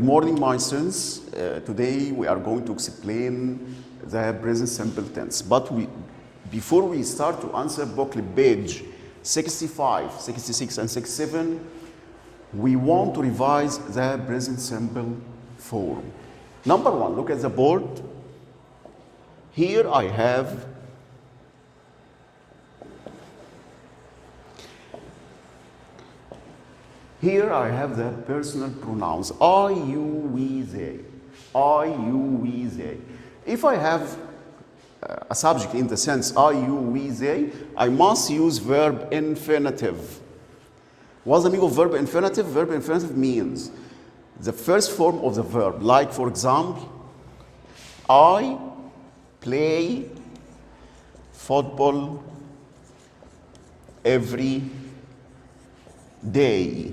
morning, my students. Today we are going to explain the present simple tense. But before we start to answer booklet page 65, 66, and 67, we want to revise the present simple form. Number one, look at the board. Here I have the personal pronouns I, you, we, they. I, you, we, they. If I have a subject in the sense I, you, we, they, I must use verb infinitive. What's the meaning of verb infinitive? Verb infinitive means the first form of the verb. Like, for example, I play football every day.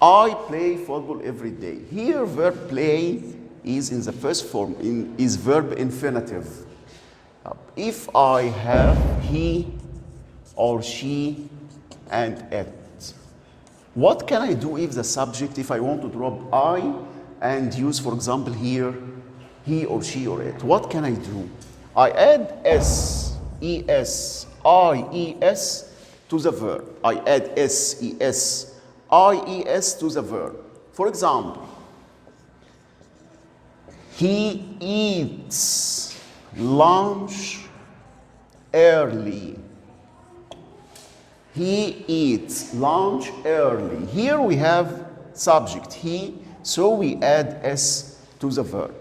I play football every day. Here, verb play is in the first form, is verb infinitive. If I have he or she and it, what can I do if the subject, if I want to drop I and use, for example, here, he or she or it? What can I do? I add s, es, ies to the verb. I add s, es, ies to the verb. For example, he eats lunch early. He eats lunch early. Here we have subject he, so we add s to the verb.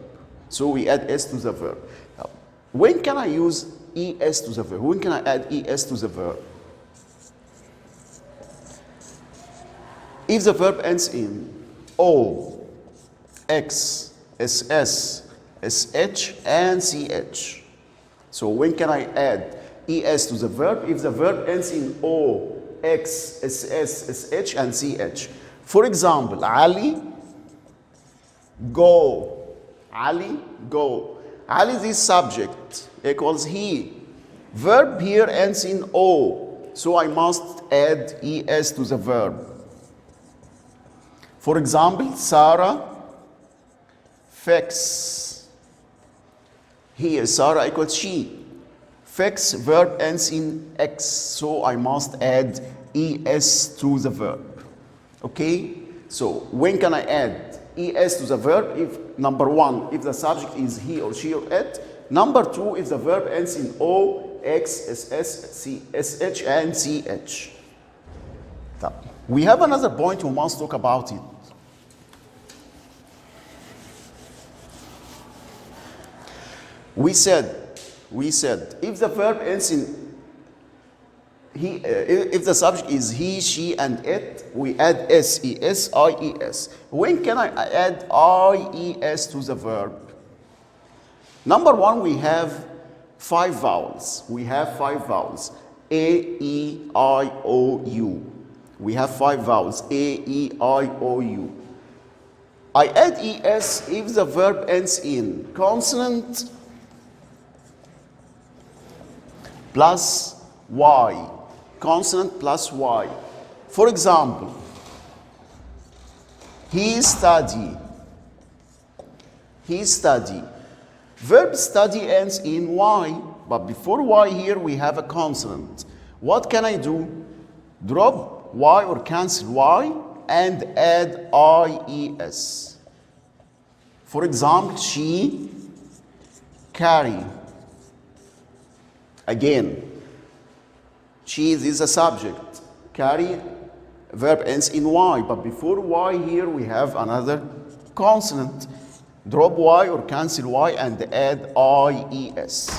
Now, when can I use es to the verb? When can I add es to the verb? If the verb ends in o, x, ss, sh, and ch. So when can I add es to the verb? If the verb ends in o, x, ss, sh, and ch. For example, Ali, go. Ali, go. Ali is subject equals he. Verb here ends in o, so I must add es to the verb. For example, Sarah fix. Here, Sarah equals she. Fix, verb ends in x, so I must add es to the verb. Okay? So, when can I add es to the verb? If, number one, if the subject is he or she or it. Number two, if the verb ends in o, x, ss, sh, and ch. We have another point we must talk about it. We said, if the verb ends in he, if the subject is he, she, and it, we add s, es, ies. When can I add ies to the verb? Number one, we have 5 vowels. A, E, I, O, U. We have 5 vowels. A, E, I, O, U. I add es if the verb ends in consonant plus y. Consonant plus y. For example, he study. Verb study ends in y, but before y here we have a consonant. What can I do? Drop y or cancel y and add ies. For example, she carry. Again, cheese is a subject. Carry, verb ends in y, but before y here we have another consonant. Drop y or cancel y and add ies.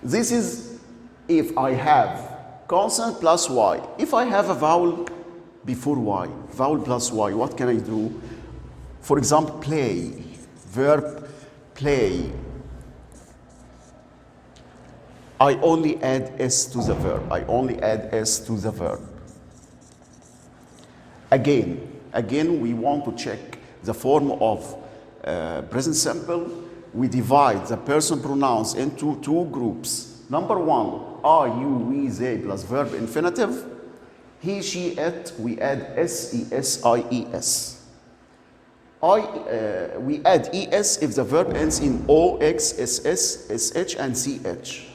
This is if I have consonant plus y. If I have a vowel before y, vowel plus y, what can I do? For example, play, verb play. I only add s to the verb. Again, we want to check the form of present simple. We divide the person pronouns into 2 groups. Number one, I, you, we, they plus verb infinitive. He, she, it, we add S, ES, IES. We add ES if the verb ends in O, X, SS, SH, and CH.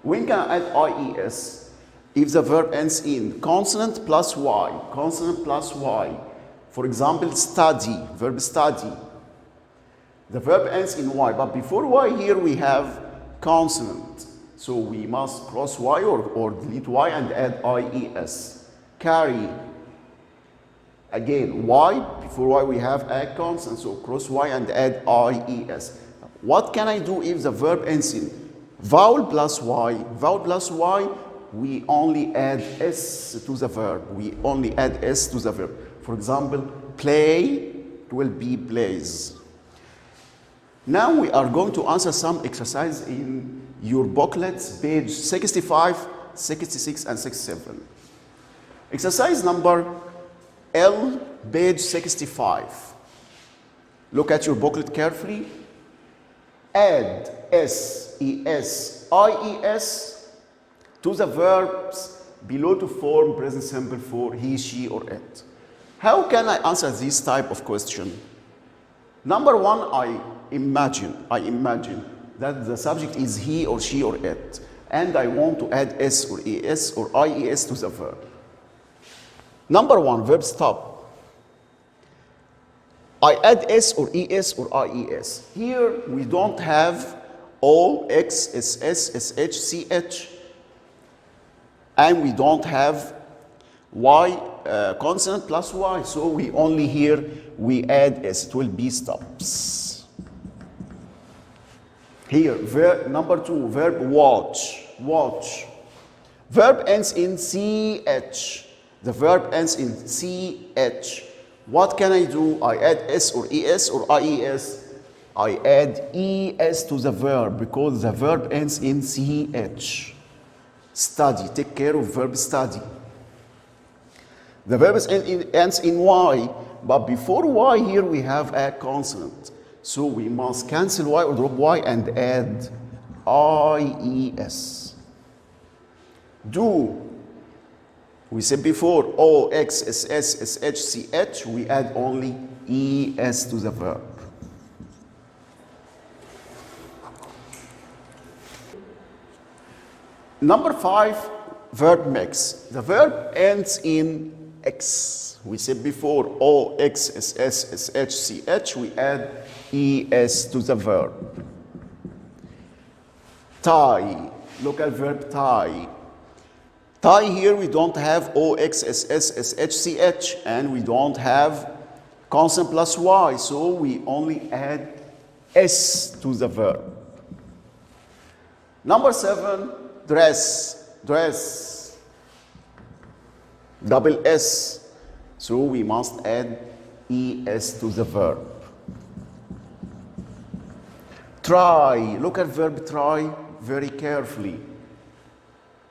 When can I add IES? If the verb ends in consonant plus Y, consonant plus Y. For example, study, verb study. The verb ends in Y, but before Y here we have consonant. So we must cross Y or delete Y and add IES. Carry. Again, Y, before Y we have a consonant, so cross Y and add IES. What can I do if the verb ends in vowel plus Y? Vowel plus Y, we only add S to the verb. We only add S to the verb. For example, play will be plays. Now we are going to answer some exercise in your booklets, page 65, 66, and 67. Exercise number L, page 65. Look at your booklet carefully. Add S, ES, IES to the verbs below to form present simple for he, she, or it. How can I answer this type of question? Number one, I imagine that the subject is he or she or it, and I want to add S or ES or IES to the verb. Number one, verb stop. I add S or ES or IES. Here we don't have O, X, SS, SH, CH, and we don't have Y, consonant plus Y, so we only here we add S. It will be stops. Here, number two, verb watch. Watch. Verb ends in CH. The verb ends in CH. What can I do? I add S or ES or IES. I add ES to the verb because the verb ends in CH. Study. Take care of verb study. The verb ends in Y, but before Y here we have a consonant. So we must cancel Y or drop Y and add IES. Do. We said before, O, X, SS, SH, CH, we add only ES to the verb. Number five, verb mix. The verb ends in X. We said before, O, X, SS, SH, CH, we add ES to the verb. Tie. Look at verb tie. Tie here we don't have O, X, SS, SH, CH, and we don't have consonant plus Y, so we only add S to the verb. Number seven, dress. Dress. Double S, so we must add ES to the verb. Try. Look at verb try very carefully.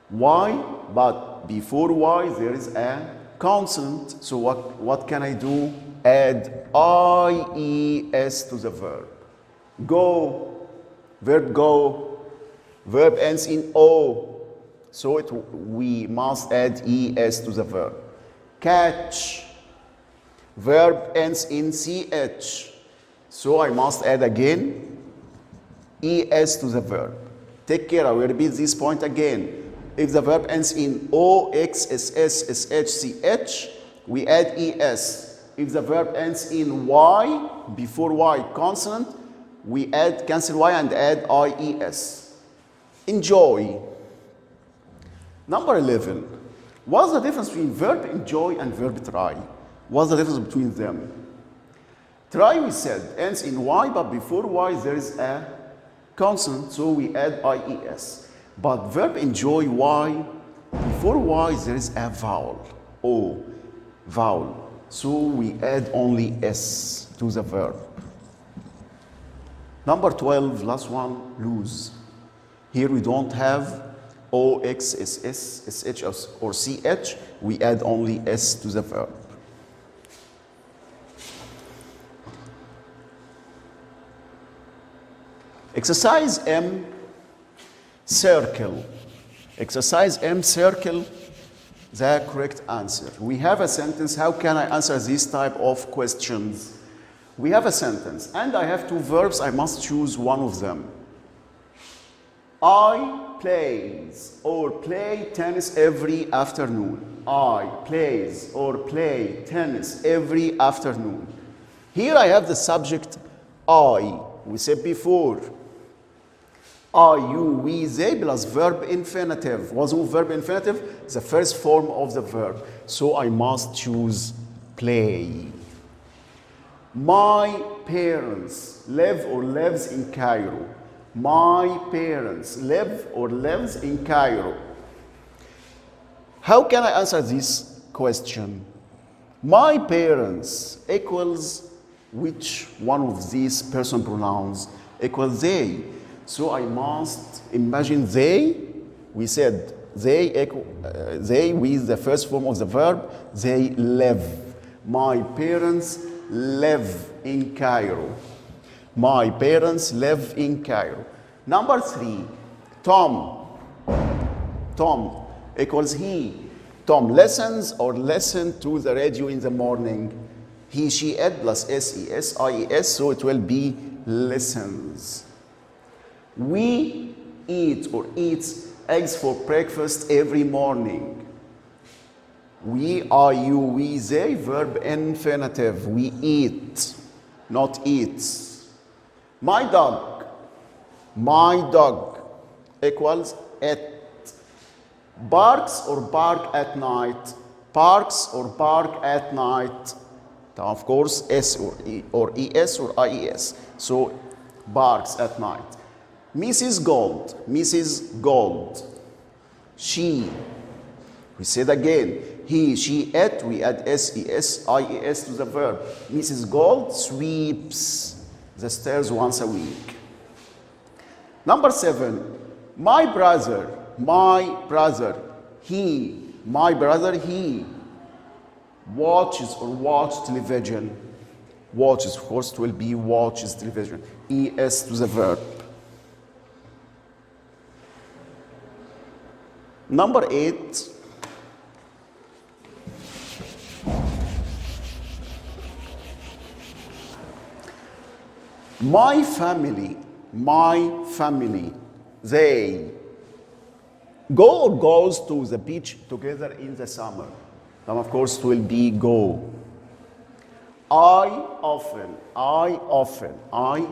Y, but before Y there is a consonant. So what can I do? Add IES to the verb. Go. Verb go. Verb ends in O. So we must add ES to the verb. Catch. Verb ends in CH. So I must add again ES to the verb. Take care, I will repeat this point again. If the verb ends in O, X, SS, SH, CH, we add ES. If the verb ends in Y, before Y consonant, we add cancel Y and add IES. Enjoy. Number 11. What's the difference between verb enjoy and verb try? What's the difference between them? Try, we said, ends in Y, but before Y there is a consonant, so we add IES. But verb enjoy Y, before Y there is a vowel, O, vowel. So we add only S to the verb. Number 12, last one, lose. Here we don't have O, X, SS, SH, or CH. We add only S to the verb. Exercise M, circle. Exercise M, circle. the correct answer. We have a sentence. How can I answer this type of questions? We have a sentence, and I have two verbs. I must choose one of them. I plays or play tennis every afternoon. I plays or play tennis every afternoon. Here I have the subject I. We said before, I, you, we, they plus verb infinitive. What's the verb infinitive? The first form of the verb. So I must choose play. My parents live or lives in Cairo. My parents live or lives in Cairo. How can I answer this question? My parents equals which one of these person pronouns? Equals they. So I must imagine they. We said they with the first form of the verb. They live. My parents live in Cairo. My parents live in Cairo. Number 3, Tom. Tom equals he. Tom listens or listen to the radio in the morning. He, she, it plus S-E-S, I-E-S, so it will be listens. We eat or eats eggs for breakfast every morning. We, are, you, we, they, verb infinitive. We eat, not eats. My dog equals it. Barks or bark at night. Parks or bark at night. Of course, S or E or ES or IES. So barks at night. Mrs. Gold. She. We said again. He, she, it. We add SES, IES to the verb. Mrs. Gold sweeps the stairs once a week. Number 7. My brother. He. My brother, he watches or watch television. Watches, of course, it will be watches television. ES to the verb. Number 8. My family, they go or goes to the beach together in the summer. And of course it will be go. I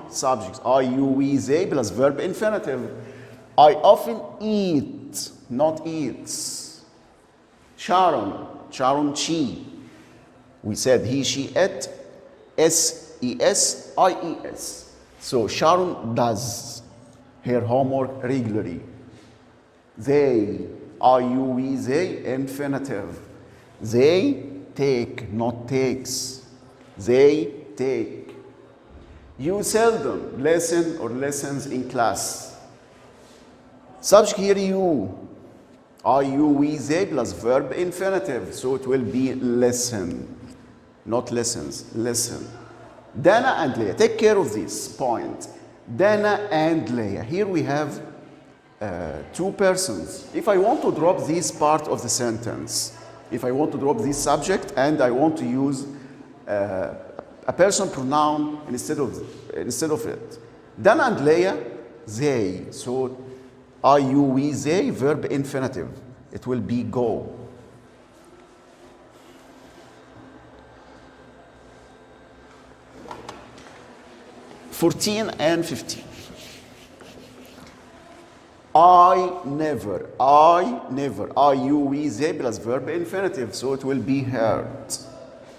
subjects, I, you, we, they plus verb infinitive. I often eat, not eats. Sharon, she. We said he, she, it, S-E-S, I-E-S. So Sharon does her homework regularly. They, are, you, we, they, infinitive. They take, not takes. They take. You seldom listen or lessons in class. Subject here, you. Are, you, we, they plus verb infinitive. So it will be listen, not lessons, listen. Dana and Leah. Take care of this point. Dana and Leah. Here we have two persons. If I want to drop this part of the sentence, if I want to drop this subject and I want to use a person pronoun instead of it. Dana and Leah, they. So are, you, we, they, verb infinitive. It will be go. (14 and 15). I never. Are, you, we, they plus verb infinitive. So it will be heard.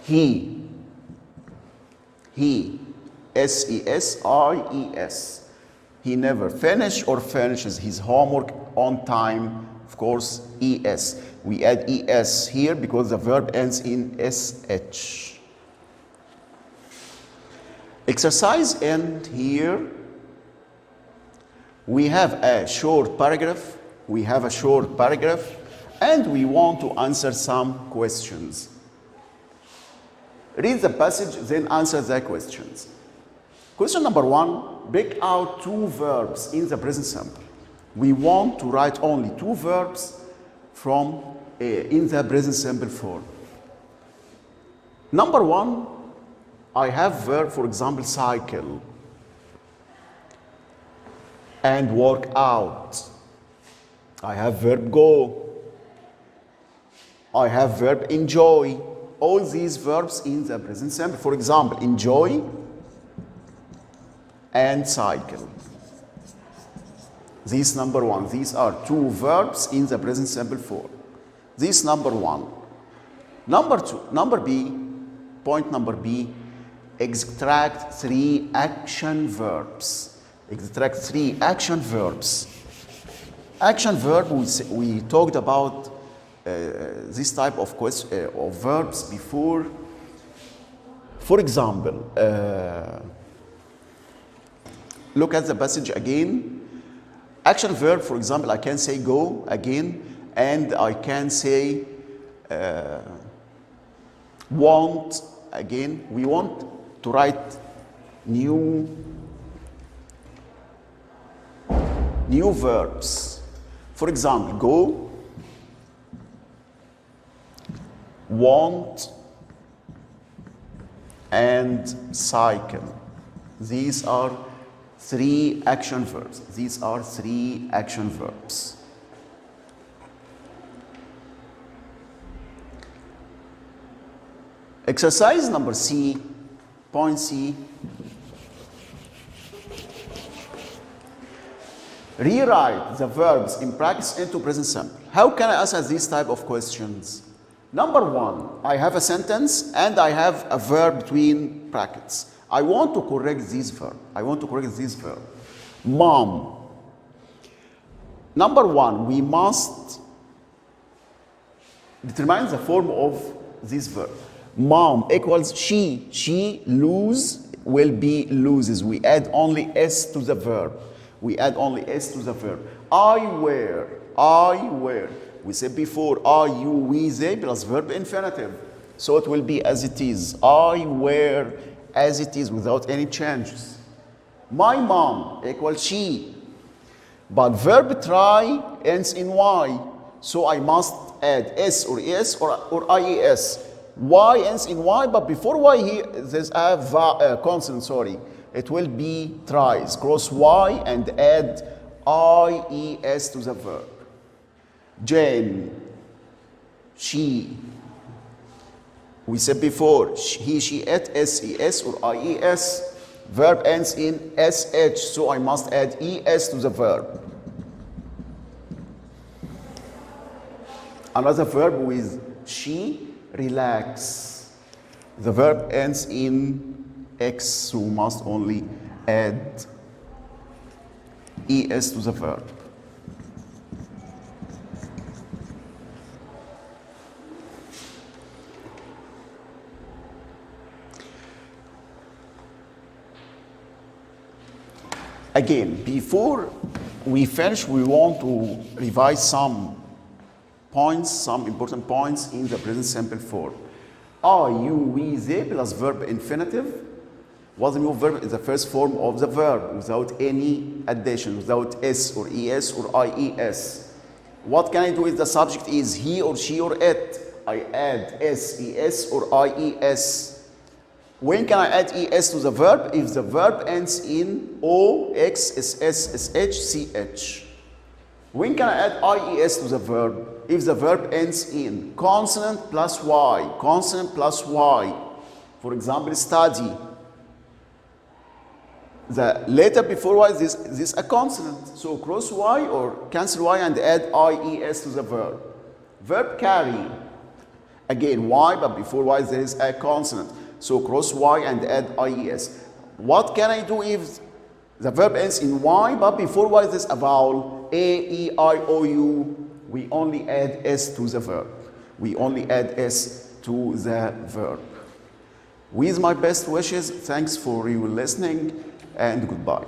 He. S-E-S-I-E-S. He never finishes or finishes his homework on time. Of course, E-S. We add E-S here because the verb ends in S-H. Exercise end here. We have a short paragraph. And we want to answer some questions. Read the passage, then answer the questions. Question number 1, pick out 2 verbs in the present simple. We want to write only 2 verbs from in the present simple form. Number one, I have verb, for example, cycle and work out. I have verb go. I have verb enjoy. All these verbs in the present simple. For example, enjoy and cycle. This number one. These are two verbs in the present simple form. This number one. Number two, number B, point number B, extract three action verbs. Extract three action verbs. Action verb, we talked about this type of verbs before. For example, look at the passage again. Action verb, for example, I can say go again, and I can say want again. We want to write new verbs. For example, go, want, and cycle. These are three action verbs. These are three action verbs. Exercise number C, point C. Rewrite the verbs in brackets into present simple. How can I answer these type of questions? Number one, I have a sentence and I have a verb between brackets. I want to correct this verb. Mom. Number one, we must determine the form of this verb. Mom equals she. She lose will be loses. We add only S to the verb. I wear. We said before, are you, we, they plus verb infinitive. So it will be as it is. I wear as it is without any changes. My mom equals she. But verb try ends in Y. So I must add S or ES or IES. Y ends in Y, but before Y here, there's a consonant, sorry. It will be tries. Cross Y and add IES to the verb. Jane, she. We said before, he, she, it, SES or IES. Verb ends in SH, so I must add ES to the verb. Another verb with she, relax. The verb ends in X, so we must only add ES to the verb. Again, before we finish, we want to revise some points, some important points in the present simple form. Are, you, we, they plus verb infinitive. Was the new verb is the first form of the verb without any addition, without S or ES or IES. What can I do if the subject is he or she or it? I add S, ES or IES. When can I add ES to the verb? If the verb ends in O, X, SS, SH, CH. When can I add IES to the verb? If the verb ends in consonant plus Y, consonant plus Y. For example, study. The letter before Y, this is a consonant. So cross Y or cancel Y and add IES to the verb. Verb carry. Again, Y, but before Y there is a consonant. So cross Y and add IES. What can I do if the verb ends in Y, but before Y there's a vowel? A, E, I, O, U. We only add S to the verb. With my best wishes, thanks for your listening and goodbye.